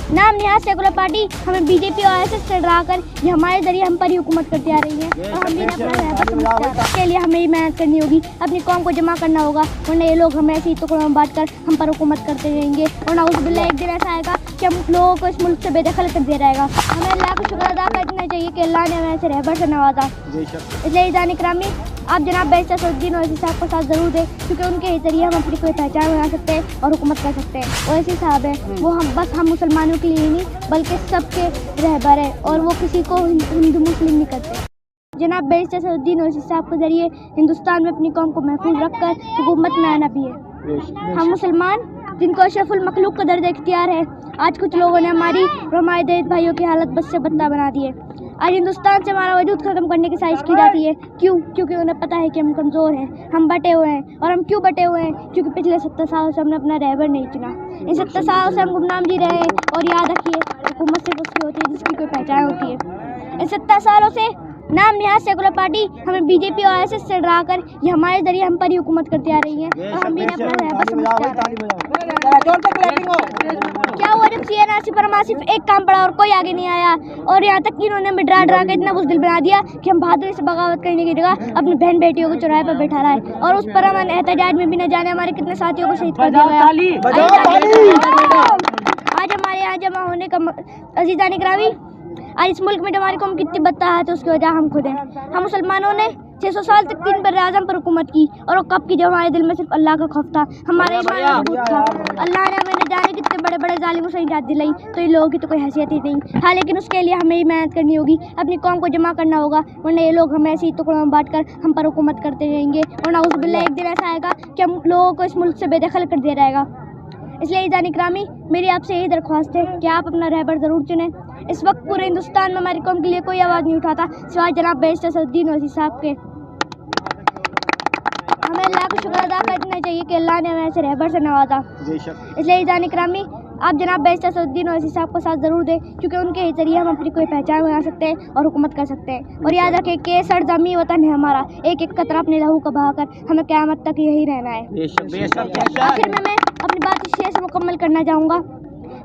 नाम निहाज secular party हमें BJP और आरएसएस से डराकर ये हमारे जरिए हम पर ही हुकूमत करती आ रही है और हम भी अपना रहबर समझते हैं। इसके लिए हमें ही मेहनत करनी होगी, अपनी कौम को जमा करना होगा, वरना ये लोग हमें ऐसे ही टुकड़ों में बांट कर हम पर हुकूमत करते रहेंगे और नाउज़ुबिल्लाह एक दिन ऐसा आएगा कि हम लोगों को इस मुल्क से बेदखल कर दिया जाएगा। हमें अल्लाह का शुक्र अदा करना चाहिए कि अल्लाह ने हमें ऐसे रहबर से नवाजा। इसलिए ईज़ान इकरामी आप जनाब बैरिस्टर सैफुद्दीन ओवैसी साहब को साथ ज़रूर दें, क्योंकि उनके जरिए हम अपनी कोई पहचान बना सकते हैं और हुकूमत कर सकते हैं। ओवैसी साहब हैं वो हम मुसलमानों के लिए ही नहीं बल्कि सबके रहबर हैं और वो किसी को हिंदू मुस्लिम नहीं करते। जनाब बैरिस्टर सैफुद्दीन ओवैसी साहब के जरिए हिंदुस्तान में अपनी कौम को महफूज रखकर हुकूमत में आना भी है। हम मुसलमान जिनको अशरफुल मखलूक का दर्जा इख्तियार है, आज कुछ लोगों ने हमारी और हमारे दलित भाइयों की हालत बद से बदतर बना दी है। आज हिंदुस्तान से हमारा वजूद ख़त्म करने की साजिश की जाती है। क्यों? क्योंकि उन्हें पता है कि हम कमज़ोर हैं, हम बटे हुए हैं। और हम क्यों बटे हुए हैं? क्योंकि पिछले 70 सालों से हमने अपना रहबर नहीं चुना। इन 70 सालों से हम गुमनाम जी रहे हैं। और याद रखिए, हुकूमत सिर्फ उसकी होती है जिसकी कोई पहचान होती है। इन 70 सालों से नाम निहाज सेकुलर पार्टी हमें बीजेपी और आरएसएस से डराकर ये हमारे जरिए हम पर ही हुकूमत करती आ रही है और हम भी अपना रहबर समझते हैं। क्या हुआ जब सीएनआरसी पर हमारा सिर्फ एक काम पड़ा और कोई आगे नहीं आया, और यहाँ तक कि इन्होंने हमें डरा के इतना बुज़दिल बना दिया कि हम बहादुरी से बगावत करने की जगह अपनी बहन बेटियों को चौराहे पर बैठा रहा है और उस पर हम एहतजाज में भी न जाने हमारे कितने साथियों को शहीद कर दिया गया। आज हमारे यहाँ जमा होने का अज़ीज़ान इकरामी, आज इस मुल्क में जो हमारी कौम कितनी बदतर है तो उसकी वजह हम खुद हैं। हम मुसलमानों ने 600 साल तक 3 बरआज़म पर हुकूमत की और वो कब की जब हमारे दिल में सिर्फ अल्लाह का खौफ था, हमारे ईमान मजबूत था। अल्लाह ने हमें न जाने कितने बड़े बड़े ज़ालिमों से निजात दिलाई, तो इन लोगों की तो कोई हैसियत ही नहीं। हाँ, लेकिन उसके लिए हमें ही मेहनत करनी होगी, अपनी कौम को जमा करना होगा, वरना ये लोग हमें ऐसे ही टुकड़ों में बांट कर हम पर हुकूमत करते रहेंगे और नाउज़ुबिल्लाह एक दिन ऐसा आएगा कि हम लोगों को इस मुल्क से बेदखल कर दिया जाएगा। इसलिए ईज़ान इकरामी मेरी आपसे यही दरख्वास्त है कि आप अपना रहबर ज़रूर चुनें। इस वक्त पूरे हिंदुस्तान में हमारी कौम के लिए कोई आवाज़ नहीं उठाता सिवाय जनाब बैरिस्टर सैफुद्दीन ओवैसी साहब के। हमें अल्लाह का शुक्र अदा करना चाहिए कि अल्लाह ने हमें ऐसे रहबर से नवाजा। इसलिए ईज़ान इकरामी आप जनाब बैरिस्टर सैफुद्दीन ओवैसी साहब को साथ ज़रूर दें, क्योंकि उनके जरिए हम अपनी कोई पहचान बना सकते हैं और हुकूमत कर सकते हैं। और याद रखें कि सरज़मीं वतन है हमारा, एक एक कतरा अपने लहू का बहाकर हमें क़यामत तक यही रहना है। आखिर में मैं अपनी बात इस शेर से मुकम्मल करना चाहूँगा।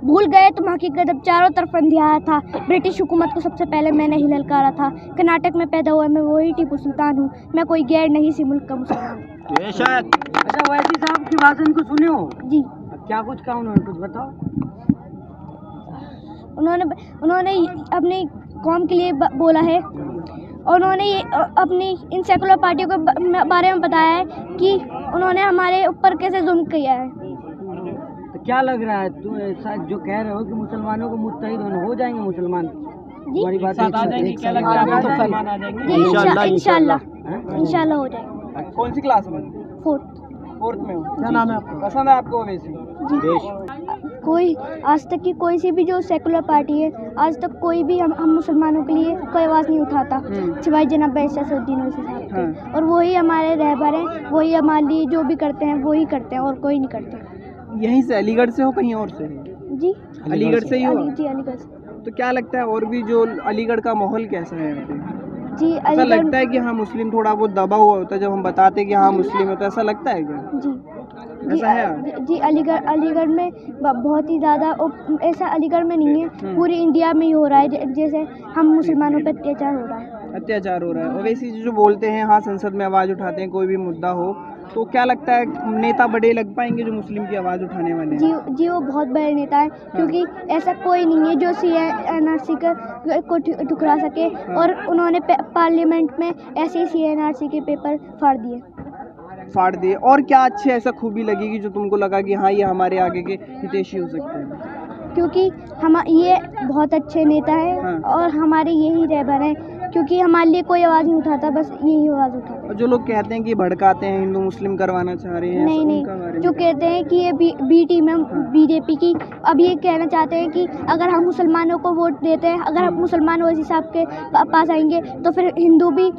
भूल गए तुम हकीकत जब चारों तरफ अंधियारा था, ब्रिटिश हुकूमत को सबसे पहले मैंने ही ललकारा था। कर्नाटक में पैदा हुआ मैं वही टीपू सुल्तान हूँ, मैं कोई गैर नहीं सी मुल्क का मुसलमान। अच्छा, ओवैसी साहब की बात उनको सुने हो? जी। क्या कुछ कहा उन्होंने, कुछ बताओ। उन्होंने अपनी कौम के लिए बोला है और उन्होंने अपनी इन सेकुलर पार्टियों के बारे में बताया है कि उन्होंने हमारे ऊपर कैसे जुल्म किया है। तो क्या लग रहा है तुम ऐसा जो कह रहे हो कि मुसलमानों को मुत्तहिद हो जाएंगे मुसलमान? जी, बात आ जाएंगे, क्या लगता है? इंशाल्लाह हो जाएगा। कौन सी क्लास में? 4th में हो। क्या नाम है आपका? पसंद है आपको ओवैसी? कोई आज तक की कोई सी भी जो सेकुलर पार्टी है, आज तक कोई भी हम मुसलमानों के लिए कोई आवाज़ नहीं उठाता सिवाय जनाब बैरिस्टर सैफुद्दीन ओवैसी साहब के। और वही हमारे रहबर हैं, वही हमारे लिए जो भी करते हैं वही करते हैं और कोई नहीं करते। यहीं से अलीगढ़ से हो कहीं और से? जी, अलीगढ़ से ही हो? जी, अलीगढ़ से। तो क्या लगता है और भी जो अलीगढ़ का माहौल कैसा है यहाँ पे? जी, ऐसा लगता है कि हाँ मुस्लिम थोड़ा बहुत दबा हुआ होता है जब हम बताते हैं कि हाँ मुस्लिम है, तो ऐसा लगता है क्या? जी ऐसा है? जी, अलीगढ़ में बहुत ही ज़्यादा ऐसा अलीगढ़ में नहीं है, पूरी इंडिया में ही हो रहा है जैसे हम मुसलमानों पर अत्याचार हो रहा है। अत्याचार हो रहा है। ओवैसी जो बोलते हैं हाँ संसद में आवाज़ उठाते हैं कोई भी मुद्दा हो, तो क्या लगता है नेता बड़े लग पाएंगे जो मुस्लिम की आवाज़ उठाने वाले हैं? जी, वो बहुत बड़े नेता हैं, क्योंकि ऐसा कोई नहीं है जो सीएनआरसी को ठुकरा सके। और उन्होंने पार्लियामेंट में ऐसे ही सीएनआरसी के पेपर फाड़ दिए। और क्या अच्छे ऐसा खूबी लगेगी जो तुमको लगा कि हाँ ये हमारे आगे के हितैषी हो सकते हैं? क्योंकि हम ये बहुत अच्छे नेता हैं और हमारे यही रहबर हैं, क्योंकि हमारे लिए कोई आवाज़ नहीं उठाता, बस यही आवाज़ उठाता है। और जो लोग कहते हैं कि भड़काते हैं, हिंदू मुस्लिम करवाना चाह रहे हैं, नहीं, जो कहते हैं कि ये बी टीम है बीजेपी की, अब ये कहना चाहते हैं कि अगर हम मुसलमानों को वोट देते हैं, अगर हम मुसलमान ओवैसी साहब के पास आएंगे तो फिर हिंदू भी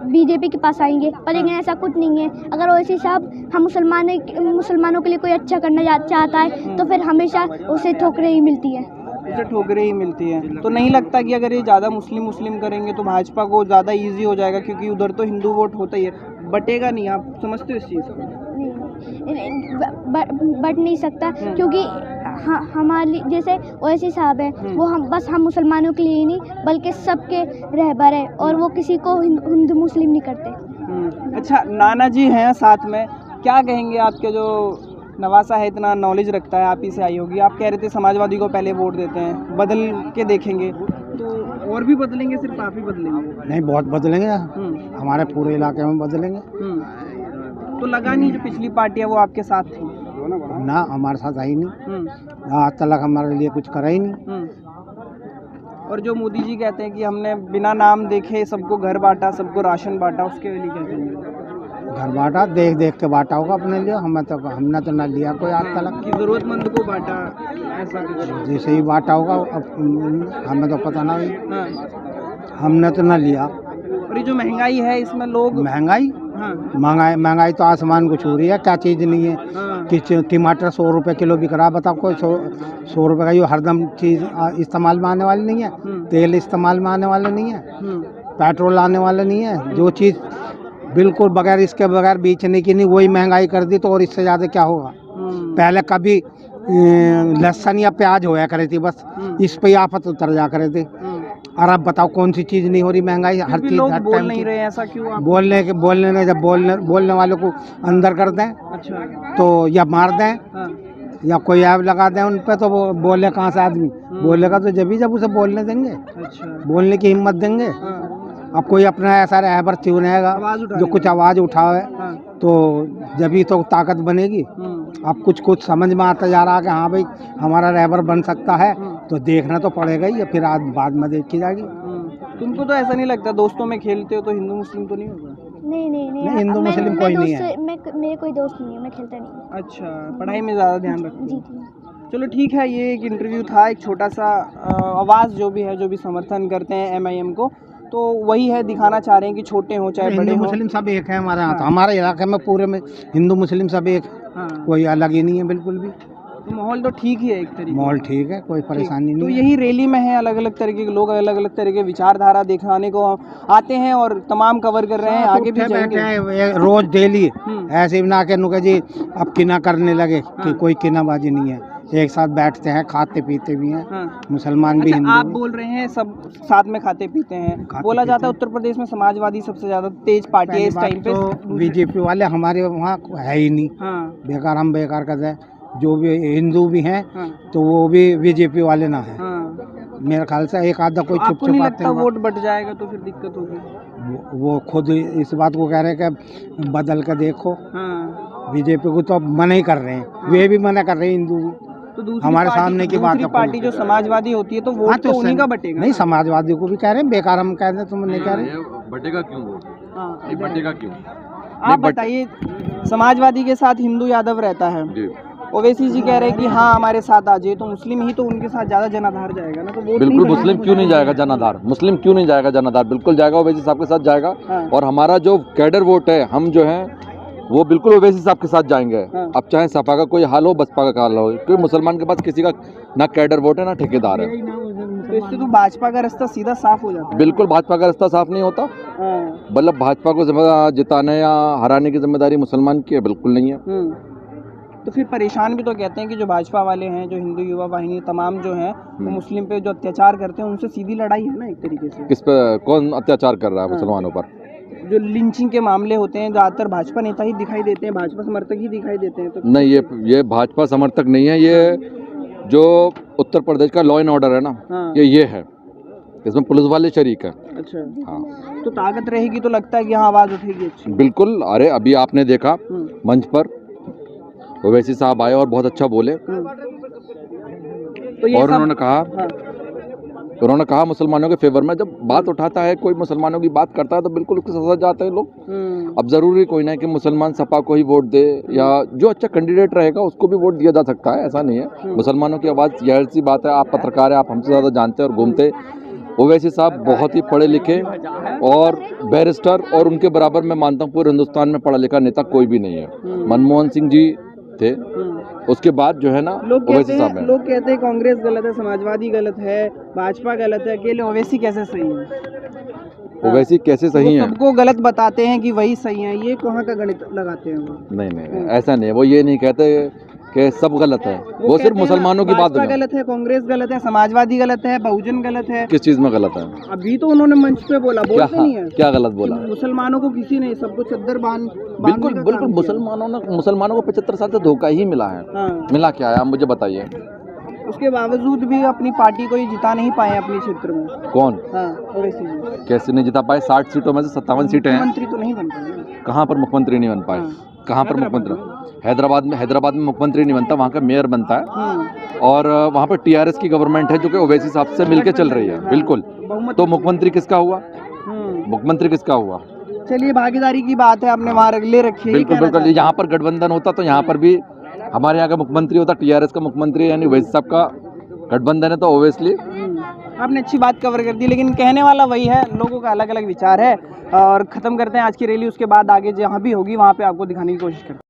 बीजेपी के पास आएंगे, पर लेकिन ऐसा कुछ नहीं है। अगर ओवैसी साहब हम मुसलमानों के लिए कोई अच्छा करना चाहता है तो फिर हमेशा उसे ठोकरें ही मिलती है। उसे ठोकरें ही मिलती हैं। तो नहीं लगता कि अगर ये ज़्यादा मुस्लिम करेंगे तो भाजपा को ज़्यादा इजी हो जाएगा, क्योंकि उधर तो हिंदू वोट होता ही है, बटेगा नहीं? आप समझते हो इस चीज़ को? बट नहीं सकता, क्योंकि हमारी जैसे ओवैसी साहब हैं, वो हम मुसलमानों के लिए ही नहीं बल्कि सबके रहबर है, और वो किसी को हिंदू मुस्लिम नहीं करते। अच्छा, नाना जी हैं साथ में, क्या कहेंगे? आपके जो नवासा है इतना नॉलेज रखता है, आप ही से आई होगी, आप कह रहे थे समाजवादी को पहले वोट देते हैं, बदल के देखेंगे तो और भी बदलेंगे, सिर्फ आप ही बदलेंगे? नहीं, बहुत बदलेंगे, हमारे पूरे इलाके में बदलेंगे। तो लगा नहीं जो पिछली पार्टी है वो आपके साथ थी? ना, हमारे साथ आई नहीं, आज तक हमारे लिए कुछ करा ही नहीं। और जो मोदी जी कहते हैं कि हमने बिना नाम देखे सबको घर बांटा, सबको राशन बांटा, उसके लिए क्या कहेंगे? घर बांटा, देख देख के बांटा होगा अपने लिए, हमने तो ना लिया कोई आज तक। कि जरूरतमंद को बांटा, ऐसा कुछ जैसे ही बांटा होगा, अब हमें तो पता ना हुई, हमने तो ना लिया। और ये जो महंगाई है इसमें लोग महंगाई तो आसमान को छू रही है, क्या चीज़ नहीं है कि टमाटर 100 रुपये किलो बिक रहा है, बताओ कोई 100 रुपये का ये हरदम चीज़ इस्तेमाल में आने वाली नहीं है, तेल इस्तेमाल में आने वाला नहीं है, पेट्रोल आने वाला नहीं है, जो चीज़ बिल्कुल बगैर इसके बगैर बेचने की नहीं, वही महंगाई कर दी, तो और इससे ज़्यादा क्या होगा? पहले कभी लहसुन या प्याज होया करे थी, बस इस पे आफत उतर जा करे थे, और अब बताओ कौन सी चीज़ नहीं हो रही? महंगाई हर चीज़, हर बोल टाइम नहीं रहे, ऐसा क्यों? बोलने ने जब बोलने वालों को अंदर कर दें, अच्छा, तो या मार दें या कोई ऐप लगा दें उन पे, तो वो बोले कहाँ से आदमी बोलेगा? तो जब उसे बोलने देंगे, बोलने की हिम्मत देंगे। अब कोई अपना ऐसा रहबर चुनेगा जो कुछ आवाज़ उठावे, तो जब ही तो ताकत बनेगी। अब कुछ समझ में आता जा रहा है कि हाँ भाई हमारा रहबर बन सकता है, तो देखना तो पड़ेगा ही, फिर आज बाद में देखी जाएगी। तुमको तो ऐसा नहीं लगता, दोस्तों में खेलते हो तो हिंदू मुस्लिम तो नहीं होगा? नहीं, हिंदू मुस्लिम कोई नहीं है, मेरे कोई दोस्त नहीं है, मैं खेलता नहीं। अच्छा, पढ़ाई में ज़्यादा ध्यान रखते जी हो? चलो ठीक है, ये एक इंटरव्यू था, एक छोटा सा आवाज़ जो भी समर्थन करते हैं MIM को, तो वही है, दिखाना चाह रहे हैं कि छोटे हों चाहे बड़े हों, मुस्लिम सब एक है हमारे यहाँ। हमारे इलाके में पूरे में हिंदू मुस्लिम सब एक, कोई अलग ही नहीं है बिल्कुल भी। तो माहौल तो ठीक ही है, एक तरीके माहौल ठीक है, कोई परेशानी नहीं। तो यही रैली में है, अलग अलग तरीके के लोग अलग अलग तरह के विचारधारा दिखाने को आते हैं और तमाम कवर कर रहे हैं, आगे भी जाएंगे रोज डेली, ऐसे ना के नुके जी अब किना करने लगे कि कोई किनाबाजी नहीं है, एक साथ बैठते हैं, खाते पीते भी हैं, मुसलमान भी, हिंदू। आप बोल रहे हैं सब साथ में खाते पीते हैं, बोला जाता है उत्तर प्रदेश में समाजवादी सबसे ज्यादा तेज पार्टी है इस टाइम पे, तो बीजेपी वाले हमारे वहाँ है ही नहीं, बेकार हम बेकार कर रहे। जो भी हिंदू भी हैं तो वो भी बीजेपी वाले ना है, मेरे ख्याल से एक आधा कोई आपको नहीं लगता वोट बट जाएगा तो फिर दिक्कत होगी? वो खुद इस बात को कह रहे हैं कि बदल कर देखो, बीजेपी को तो अब मना ही कर रहे हैं, वे भी मना कर रहे हैं, हिंदू भी। तो हमारे सामने की बात है, पार्टी जो समाजवादी होती है तो वोट तो उन्हीं का बटेगा। नहीं, समाजवादी को भी कह रहे हैं, बेकार हम कह रहे हैं, तुम नहीं कह रहे बटेगा क्यों वोट? बटेगा क्यों? आप बताइए, समाजवादी के साथ हिंदू यादव रहता है, ओवैसी जी कह रहे हैं कि हाँ हमारे साथ आ जाए, तो मुस्लिम ही तो उनके साथ ज्यादा जनाधार जाएगा ना, तो वोट बिल्कुल मुस्लिम क्यों नहीं जाएगा जनाधार? मुस्लिम क्यों नहीं जाएगा जनाधार? बिल्कुल जाएगा, ओवैसी साहब के साथ जाएगा। और हमारा जो कैडर वोट है, हम जो है वो बिल्कुल ओवैसी साहब के साथ जाएंगे। अब चाहे सपा का कोई हाल हो, बसपा का हाल हो, क्योंकि मुसलमान के पास किसी का ना कैडर वोट है ना ठेकेदार है, तो इससे तो भाजपा का रास्ता सीधा साफ हो जाता है। बिल्कुल भाजपा का रास्ता साफ नहीं होता, मतलब भाजपा को जिताने या हराने की जिम्मेदारी मुसलमान की है, बिल्कुल नहीं है। तो फिर परेशान भी तो कहते हैं कि जो भाजपा वाले हैं, जो हिंदू युवा वाहिनी तमाम जो हैं, वो मुस्लिम पे जो अत्याचार करते हैं उनसे सीधी लड़ाई है ना एक तरीके से। किस पे कौन अत्याचार कर रहा है मुसलमानों पर? जो लिंचिंग के मामले होते हैं, ज़्यादातर भाजपा नेता ही दिखाई देते हैं, भाजपा समर्थक ही दिखाई देते हैं। तो नहीं, ये भाजपा समर्थक नहीं है, ये जो उत्तर प्रदेश का लॉ एंड ऑर्डर है ना, ये है, इसमें पुलिस वाले शरीक है। अच्छा, हाँ, तो ताकत रहेगी तो लगता है कि हाँ आवाज़ उठेगी अच्छी। बिल्कुल। अरे अभी आपने देखा मंच पर ओवैसी साहब आए और बहुत अच्छा बोले, तो और उन्होंने कहा मुसलमानों के फेवर में। जब बात उठाता है कोई, मुसलमानों की बात करता है, तो बिल्कुल उसके साथ जाते हैं लोग। अब जरूरी कोई ना कि मुसलमान सपा को ही वोट दे, या जो अच्छा कैंडिडेट रहेगा उसको भी वोट दिया जा सकता है, ऐसा नहीं है। मुसलमानों की आवाज़ जाहिर सी बात है, आप पत्रकार हैं, आप हमसे ज़्यादा जानते हैं और घूमते। ओवैसी साहब बहुत ही पढ़े लिखे और बैरिस्टर, और उनके बराबर मैं मानता हूँ पूरे हिंदुस्तान में पढ़ा लिखा नेता कोई भी नहीं है। मनमोहन सिंह जी थे, उसके बाद जो है ना ओवैसी साहब हैं। लोग कहते हैं कांग्रेस गलत है, समाजवादी गलत है, भाजपा गलत है, अकेले ओवैसी कैसे सही है? ओवैसी कैसे सही है? सबको गलत बताते हैं कि वही सही है, ये कहाँ का गणित लगाते हैं वो? नहीं, ऐसा नहीं है। वो ये नहीं कहते कि सब गलत है, वो सिर्फ कहते हैं मुसलमानों की बात भाजपा बना। गलत है, कांग्रेस गलत है, समाजवादी गलत है, बहुजन गलत है। किस चीज में गलत है? अभी तो उन्होंने मंच पे बोला, क्या बोलते नहीं है क्या गलत बोला? कि मुसलमानों को किसी ने सबको चद्दर बिल्कुल बिल्कुल, मुसलमानों को 75 साल से धोखा ही मिला है। हाँ। मिला क्या है, आप मुझे बताइए। उसके बावजूद भी अपनी पार्टी को ही जिता नहीं पाए अपने क्षेत्र में। कौन? हाँ, ओवैसी जी। कैसे नहीं जिता पाए? 60 सीटों में से 57 सीटें हैं। मुख्यमंत्री तो नहीं बन पाए। कहाँ पर मुख्यमंत्री नहीं बन पाए? हाँ। कहाँ पर मुख्यमंत्री? हैदराबाद में मुख्यमंत्री नहीं बनता, वहाँ का मेयर बनता है। और वहाँ पर टीआरएस की गवर्नमेंट है जो कि ओवैसी साहब से मिलके चल रही है। बिल्कुल। तो मुख्यमंत्री किसका हुआ? मुख्यमंत्री किसका हुआ? चलिए, भागीदारी की बात है, आपने वहाँ ले रखी है। बिल्कुल बिल्कुल, यहाँ पर गठबंधन होता तो यहाँ पर भी हमारे यहाँ का मुख्यमंत्री होता, टीआरएस का मुख्यमंत्री, यानी ओवैसी साहब का गठबंधन है, तो ओवेसली। आपने अच्छी बात कवर कर दी, लेकिन कहने वाला वही है, लोगों का अलग अलग विचार है। और ख़त्म करते हैं आज की रैली, उसके बाद आगे जहाँ भी होगी वहाँ पे आपको दिखाने की कोशिश करते हैं।